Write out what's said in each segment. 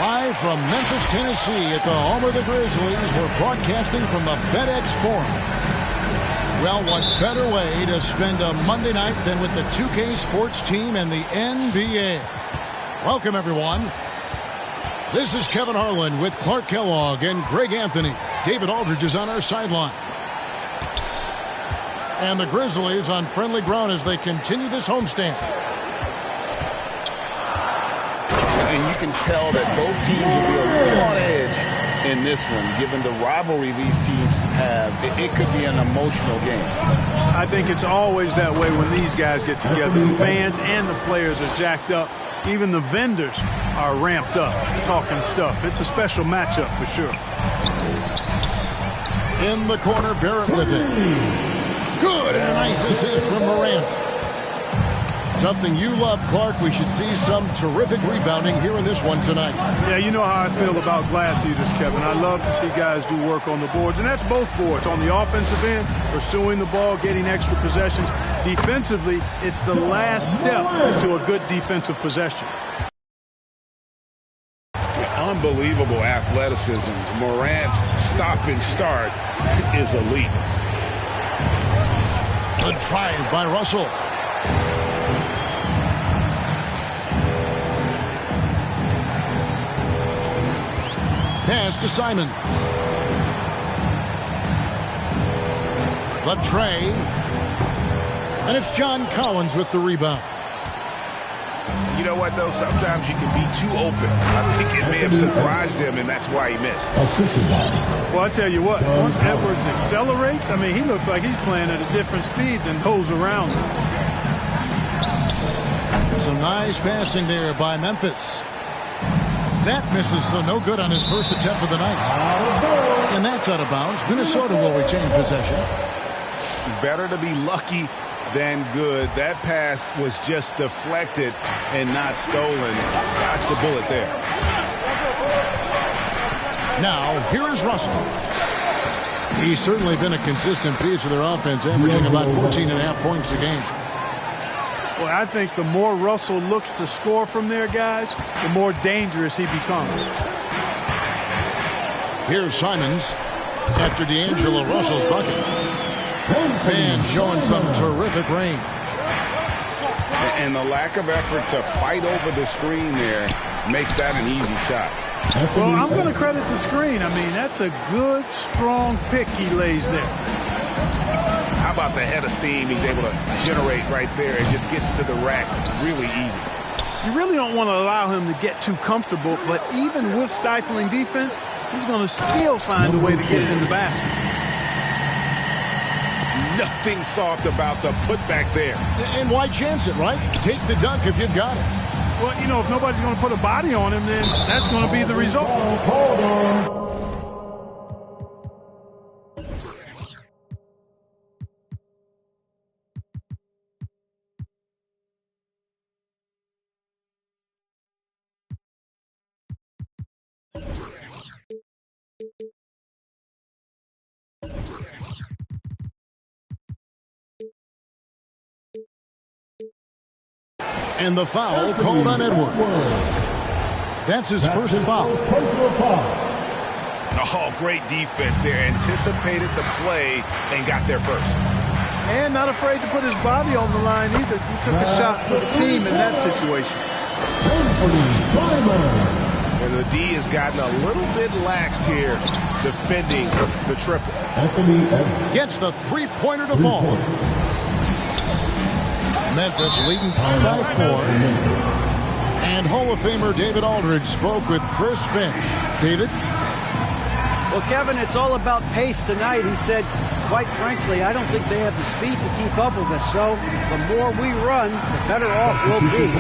Live from Memphis, Tennessee at the home of the Grizzlies, we're broadcasting from the FedEx Forum. Well, what better way to spend a Monday night than with the 2K Sports team and the NBA? Welcome, everyone. This is Kevin Harlan with Clark Kellogg and Greg Anthony. David Aldridge is on our sideline. And the Grizzlies on friendly ground as they continue this homestand. And you can tell that both teams will be a little on edge in this one, given the rivalry these teams have. It could be an emotional game. I think it's always that way when these guys get together. The fans and the players are jacked up. Even the vendors are ramped up, talking stuff. It's a special matchup for sure. In the corner, Barrett with it. Good, and a nice assist from Morant. Something you love, Clark. We should see some terrific rebounding here in this one tonight. Yeah, you know how I feel about glass eaters, Kevin. I love to see guys do work on the boards, and that's both boards. On the offensive end, pursuing the ball, getting extra possessions. Defensively, it's the last step to a good defensive possession. Unbelievable athleticism. Morant's stop and start is elite. Good try by Russell. Pass to Simons. The tray. And it's John Collins with the rebound. You know what, though? Sometimes you can be too open. I think it may have surprised him, and that's why he missed. Well, I tell you what, once Edwards accelerates, I mean, he looks like he's playing at a different speed than those around him. Some nice passing there by Memphis. That misses, so no good on his first attempt of the night. And that's out of bounds. Minnesota will retain possession. Better to be lucky than good. That pass was just deflected and not stolen. Dodged the bullet there. Now, here is Russell. He's certainly been a consistent piece of their offense, averaging about 14.5 points a game. Well, I think the more Russell looks to score from there, guys, the more dangerous he becomes. Here's Simons after D'Angelo Russell's bucket. And showing some terrific range. And the lack of effort to fight over the screen there makes that an easy shot. Well, I'm going to credit the screen. I mean, that's a good, strong pick he lays there. How about the head of steam he's able to generate right there? It just gets to the rack really easy. You really don't want to allow him to get too comfortable, but even with stifling defense, he's going to still find a way to get it in the basket. Nothing soft about the putback there. And why chance it, right? Take the dunk if you've got it. Well, you know, if nobody's going to put a body on him, then that's going to be the result. And the foul called on Edwards. That's his first foul. Oh, great defense there. Anticipated the play and got there first. And not afraid to put his body on the line either. He took a shot for the team in that situation. And the D has gotten a little bit laxed here defending the triple. Gets the three-pointer to fall. Memphis leading by 4. And Hall of Famer David Aldridge spoke with Chris Finch. David? Well, Kevin, it's all about pace tonight. He said, quite frankly, I don't think they have the speed to keep up with us. So the more we run, the better off we'll be.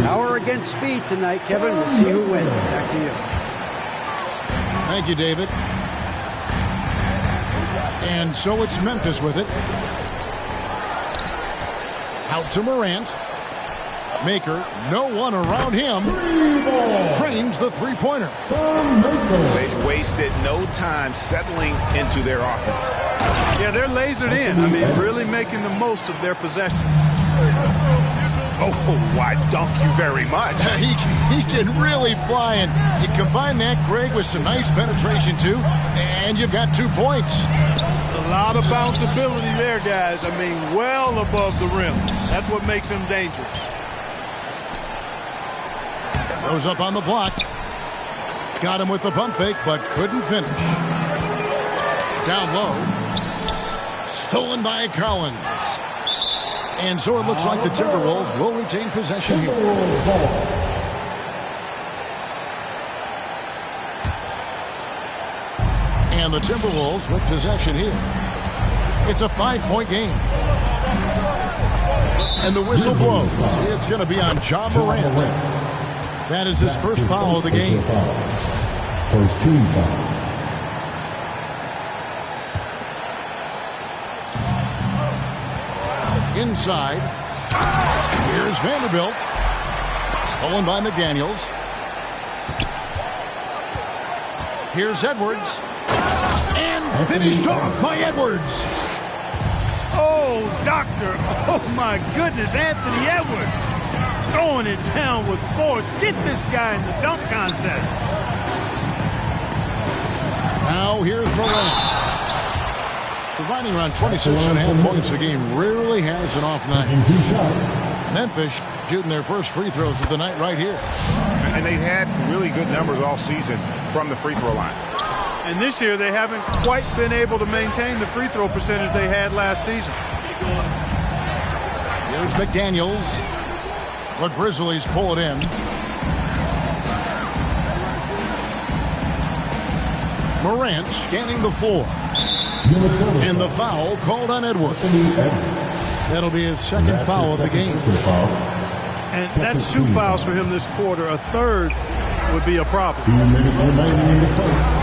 Power against speed tonight, Kevin. We'll see who wins. Back to you. Thank you, David. And so it's Memphis with it. Out to Morant. Maker, no one around him. Trains the three-pointer. They've wasted no time settling into their offense. Yeah, they're lasered in. I mean, really making the most of their possessions. Oh, why, dunk you very much. He can really fly, and you combine that, Greg, with some nice penetration, too, and you've got 2 points. A lot of bounceability there, guys. I mean, well above the rim. That's what makes him dangerous. Throws up on the block. Got him with the pump fake, but couldn't finish. Down low. Stolen by Collins. And so it looks like the Timberwolves will retain possession here. And the Timberwolves with possession here. It's a 5-point game. And the whistle blows. It's going to be on Ja Morant. That is his first foul of the game. First team foul. Inside. Here's Vanderbilt. Stolen by McDaniels. Here's Edwards. And finished off by Edwards. Oh, doctor. Oh, my goodness. Anthony Edwards throwing it down with force. Get this guy in the dunk contest. Now here's Morant. Providing around 26.5 points a game, rarely has an off night. Memphis shooting their first free throws of the night right here. And they've had really good numbers all season from the free throw line. And this year they haven't quite been able to maintain the free throw percentage they had last season. Here's McDaniels. The Grizzlies pull it in. Morant scanning the floor. And the foul called on Edwards. That'll be his second foul of the game. And that's 2 fouls for him this quarter. A third would be a problem. 2 minutes remaining in the first.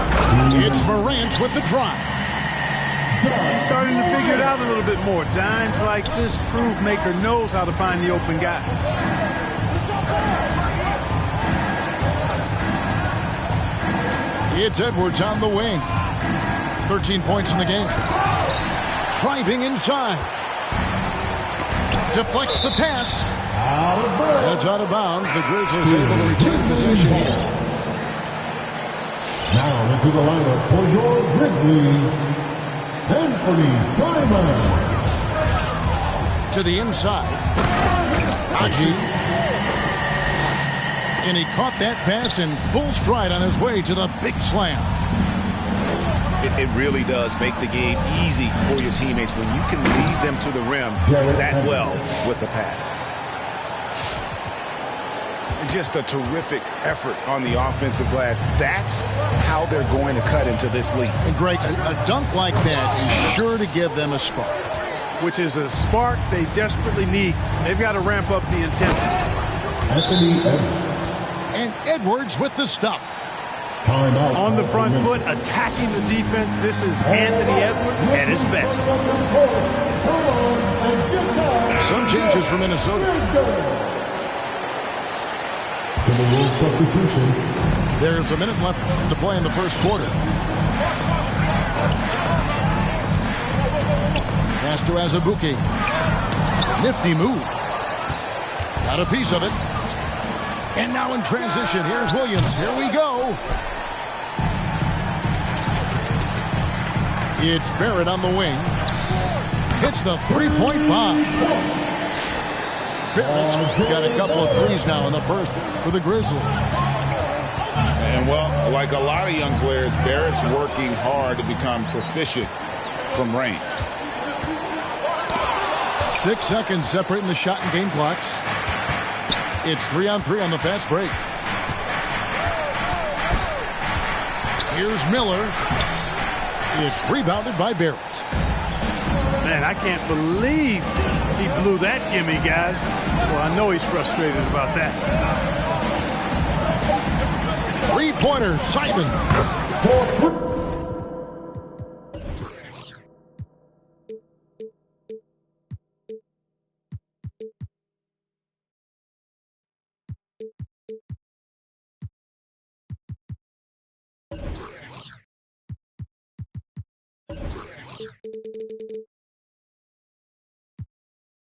It's Morant with the drive. He's starting to figure it out a little bit more. Dimes like this prove maker knows how to find the open guy. It's Edwards on the wing. 13 points in the game. Driving inside. Deflects the pass. That's out of bounds. The Grizzlies able to retain possession here. Now into the lineup for your Grizzlies, Anthony Simons. To the inside. Aji. And he caught that pass in full stride on his way to the big slam. It really does make the game easy for your teammates when you can lead them to the rim that well with the pass. Just a terrific effort on the offensive glass. That's how they're going to cut into this league. And Greg, a dunk like that is sure to give them a spark. Which is a spark they desperately need. They've got to ramp up the intensity. Anthony Edwards. And Edwards with the stuff. On the front foot, attacking the defense. This is Anthony Edwards at his best. Some changes for Minnesota. Substitution. There's a minute left to play in the first quarter. Pass to Azubuike. Nifty move. Got a piece of it. And now in transition, here's Williams. Here we go. It's Barrett on the wing. Hits the three-point bomb. Barrett's got a couple of threes now in the first for the Grizzlies. And, well, like a lot of young players, Barrett's working hard to become proficient from range. 6 seconds separating the shot and game clocks. It's 3-on-3 on the fast break. Here's Miller. It's rebounded by Barrett. Man, I can't believe he blew that gimme, guys. Well, I know he's frustrated about that. Three-pointer, Simon.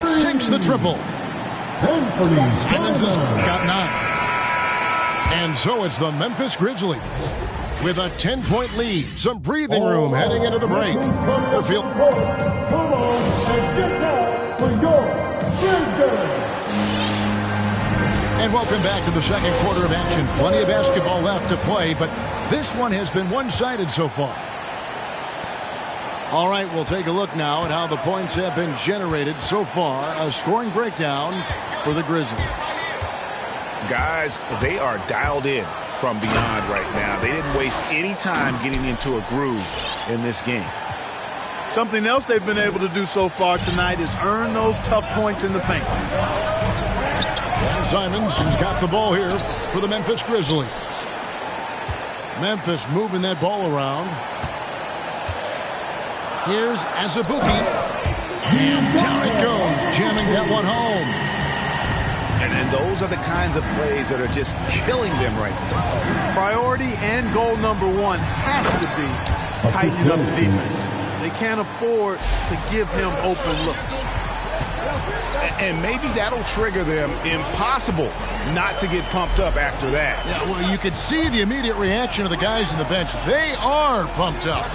6 the triple. Anthony Simons has Simon. got 9. And so it's the Memphis Grizzlies with a 10-point lead. Some breathing room heading into the break. The field. Come on and get down for your Grizzlies. And welcome back to the second quarter of action. Plenty of basketball left to play, but this one has been one-sided so far. All right, we'll take a look now at how the points have been generated so far. A scoring breakdown for the Grizzlies. Guys, they are dialed in from beyond right now. They didn't waste any time getting into a groove in this game. Something else they've been able to do so far tonight is earn those tough points in the paint. And Simons has got the ball here for the Memphis Grizzlies. Memphis moving that ball around. Here's Azubuike. And down it goes, jamming that one home. And then those are the kinds of plays that are just killing them right now. Priority and goal number one has to be tightening up the defense. They can't afford to give him open looks. And maybe that'll trigger them. Impossible not to get pumped up after that. Yeah, well, you could see the immediate reaction of the guys on the bench. They are pumped up.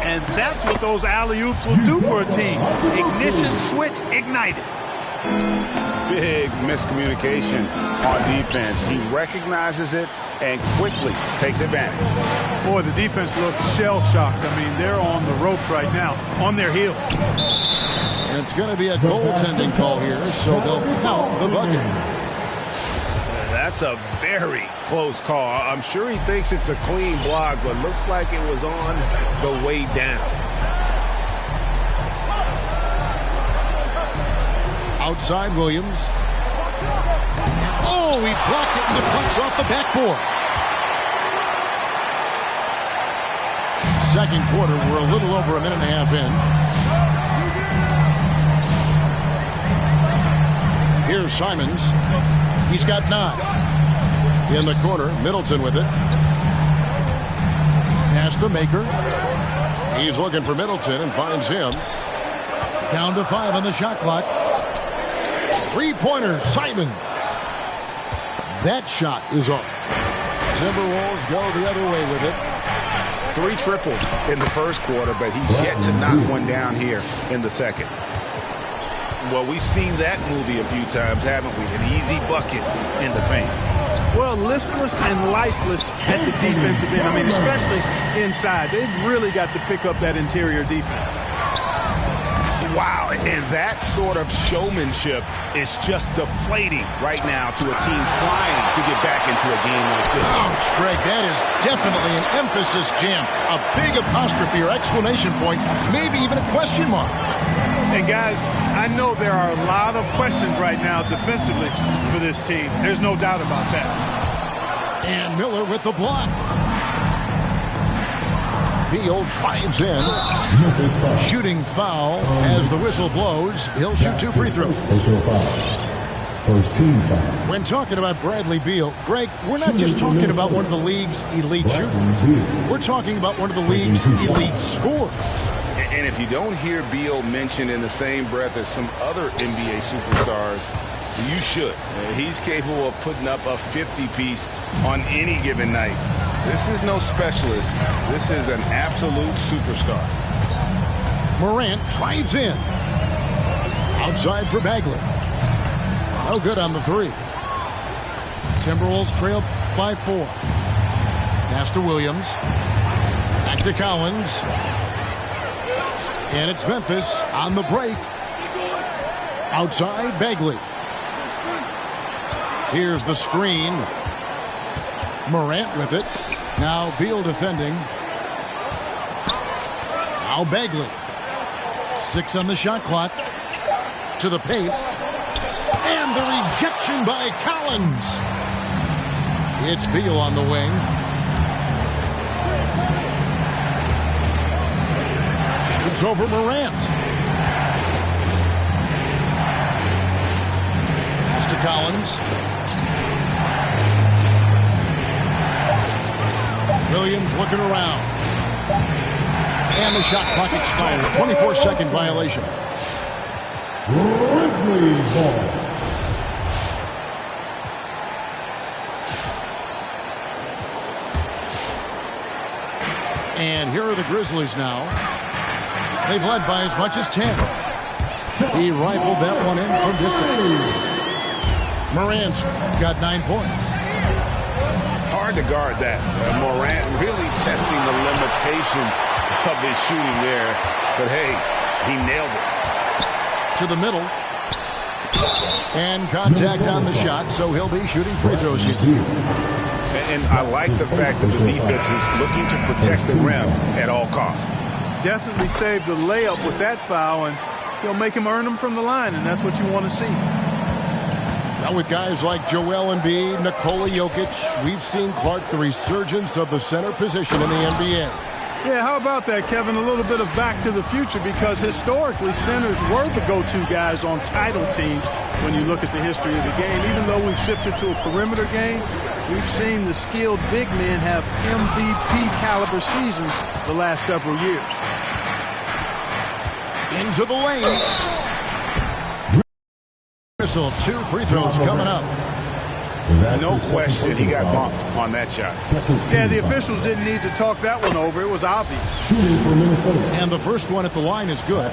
And that's what those alley-oops will do for a team. Ignition switch ignited. Big miscommunication on defense. He recognizes it and quickly takes advantage. Boy, the defense looks shell-shocked. I mean, they're on the ropes right now, on their heels. And it's going to be a goaltending call here, so they'll count the bucket. That's a very close call. I'm sure he thinks it's a clean block, but looks like it was on the way down. Outside Williams. Oh, he blocked it and the puck's off the backboard. Second quarter, we're a little over a minute and a half in. Here's Simons. He's got 9. In the corner, Middleton with it. Pass to Maker. He's looking for Middleton and finds him. Down to 5 on the shot clock. Three-pointer, Simons. That shot is off. Timberwolves go the other way with it. 3 triples in the first quarter, but he's yet to knock one down here in the second. Well, we've seen that movie a few times, haven't we? An easy bucket in the paint. Well, listless and lifeless at the defensive end. I mean, especially inside. They've really got to pick up that interior defense. Wow, and that sort of showmanship is just deflating right now to a team trying to get back into a game like this. Ouch, Greg, that is definitely an emphasis jam. A big apostrophe or exclamation point, maybe even a question mark. And guys, I know there are a lot of questions right now defensively for this team. There's no doubt about that. And Miller with the block. Beal drives in. Shooting foul as the whistle blows. He'll shoot 2 free throws. First team foul. When talking about Bradley Beal, Greg, we're not just talking about one of the league's elite shooters. We're talking about one of the league's elite scorers. And if you don't hear Beal mentioned in the same breath as some other NBA superstars, you should. He's capable of putting up a 50-piece on any given night. This is no specialist. This is an absolute superstar. Morant drives in. Outside for Bagley. No good on the 3. Timberwolves trail by 4. Pass to Williams. Back to Collins. And it's Memphis on the break. Outside, Bagley. Here's the screen. Morant with it. Now Beal defending. Now Bagley. 6 on the shot clock. To the paint. And the rejection by Collins. It's Beal on the wing. Shoots over Morant. Pass to Collins. Williams looking around. And the shot clock expires. 24-second violation. Grizzlies ball. And here are the Grizzlies now. They've led by as much as 10. He rifled that one in from distance. Morant's got 9 points. Hard to guard that. Morant really testing the limitations of his shooting there. But, hey, he nailed it. To the middle. And contact on the shot, so he'll be shooting free throws here. And I like the fact that the defense is looking to protect the rim at all costs. Definitely saved the layup with that foul, and he'll make him earn them from the line, and that's what you want to see. Now with guys like Joel Embiid, Nikola Jokic, we've seen, Clark, the resurgence of the center position in the NBA. Yeah, how about that, Kevin? A little bit of back to the future, because historically centers were the go-to guys on title teams when you look at the history of the game. Even though we've shifted to a perimeter game, we've seen the skilled big men have MVP caliber seasons the last several years. Into the lane. Whistle, 2 free throws coming up. No question he got bumped on that shot. Yeah, the officials didn't need to talk that one over. It was obvious. And the first one at the line is good.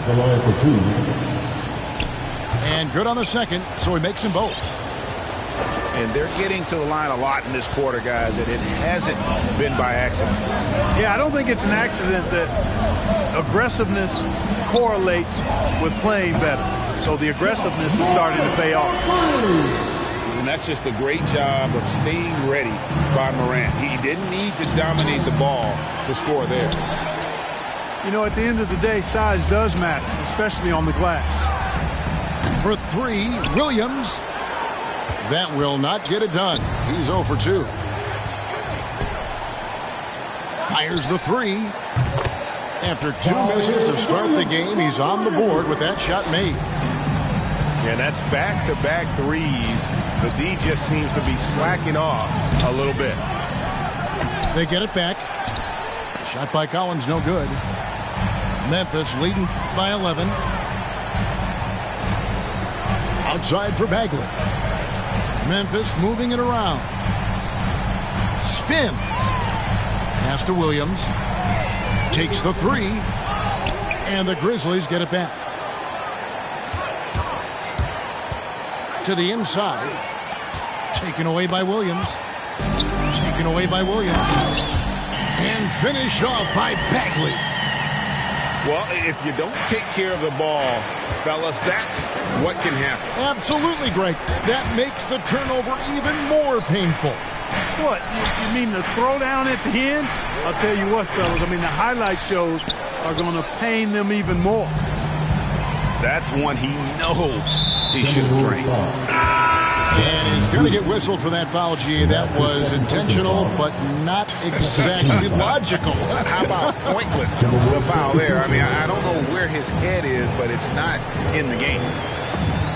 And good on the second, so he makes them both. And they're getting to the line a lot in this quarter, guys, and it hasn't been by accident. Yeah, I don't think it's an accident that aggressiveness correlates with playing better. So the aggressiveness is starting to pay off. And that's just a great job of staying ready by Morant. He didn't need to dominate the ball to score there. You know, at the end of the day, size does matter, especially on the glass. For 3, Williams. That will not get it done. He's 0 for 2. Fires the 3. After 2 misses to start the game, he's on the board with that shot made. Yeah, that's back-to-back threes. The D just seems to be slacking off a little bit. They get it back. Shot by Collins, no good. Memphis leading by 11. Outside for Bagley. Memphis moving it around. Spins. Pass to Williams. Takes the 3. And the Grizzlies get it back. To the inside. Taken away by Williams. Taken away by Williams. And finished off by Bagley. Well, if you don't take care of the ball, fellas, that's what can happen. Absolutely, Greg. That makes the turnover even more painful. What? You mean the throwdown at the end? I'll tell you what, fellas. I mean, the highlight shows are going to pain them even more. That's one he knows he should have drained. And he's going to get whistled for that foul, G. That was intentional, but not exactly logical. How about pointless to foul there? I mean, I don't know where his head is, but it's not in the game.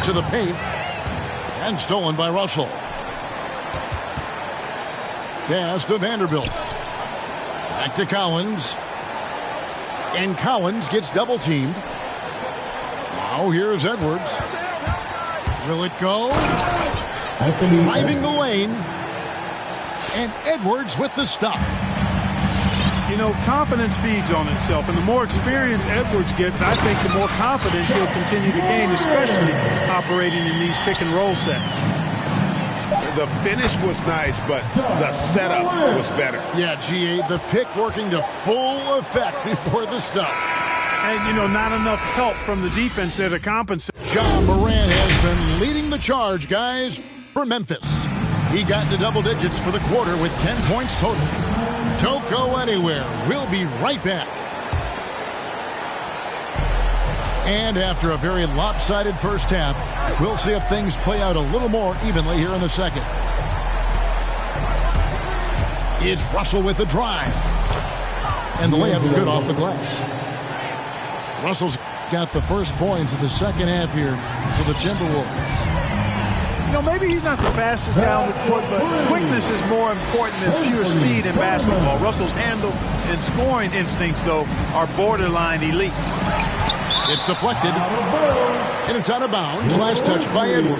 To the paint. And stolen by Russell. Pass to Vanderbilt. Back to Collins. And Collins gets double-teamed. Now here's Edwards. Will it go? Driving the lane. And Edwards with the stuff. You know, confidence feeds on itself, and the more experience Edwards gets, I think the more confidence he'll continue to gain, especially operating in these pick-and-roll sets. The finish was nice, but the setup was better. Yeah, GA, the pick working to full effect before the stuff. And, you know, not enough help from the defense there to compensate. John Morant has been leading the charge, guys, for Memphis. He got to double digits for the quarter with 10 points total. Don't go anywhere. We'll be right back. And after a very lopsided first half, we'll see if things play out a little more evenly here in the second. It's Russell with the drive. And the layup's good off the glass. Russell's got the first points of the second half here for the Timberwolves. You know, maybe he's not the fastest guy on the court, but quickness is more important than pure speed in basketball. Russell's handle and scoring instincts, though, are borderline elite. It's deflected, and it's out of bounds. Last touch by Edwards.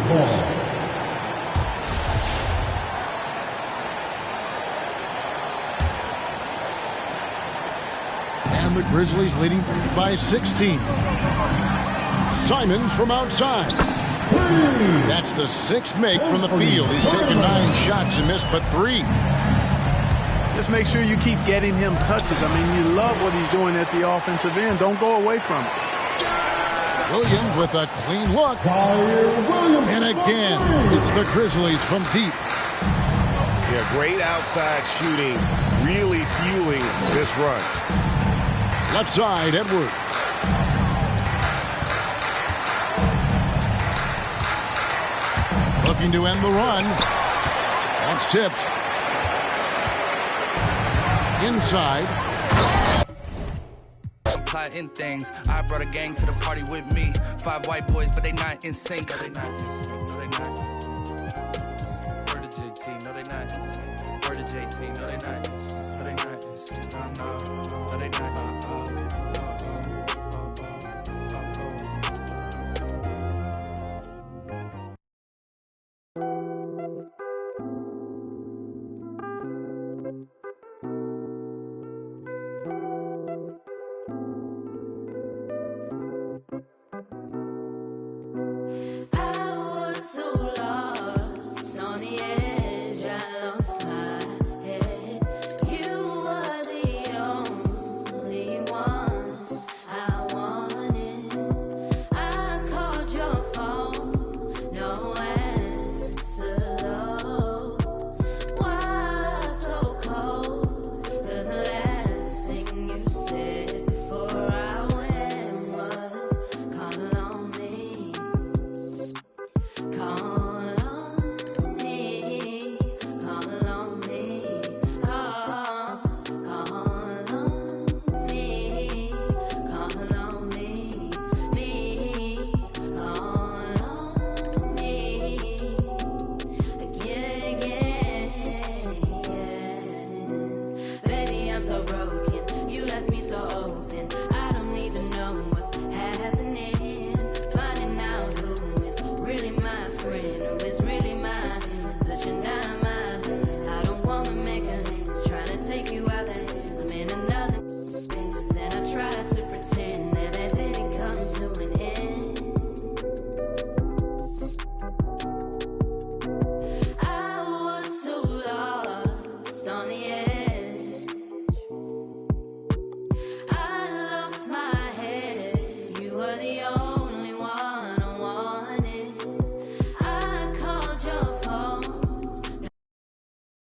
the Grizzlies leading by 16. Simons from outside. That's the 6th make from the field. He's taken 9 shots and missed but 3. Just make sure you keep getting him touches. I mean, you love what he's doing at the offensive end. Don't go away from it. Williams with a clean look. And again, it's the Grizzlies from deep. Yeah, great outside shooting, really fueling this run. Left side, Edwards. Looking to end the run. That's tipped. Inside. In things. I brought a gang to the party with me. 5 white boys, but they not in sync. No, they not in sync. No, they not in sync. Word to JT, no, they not in sync. Word to JT, no, they not in sync. No, they not in sync. No, no.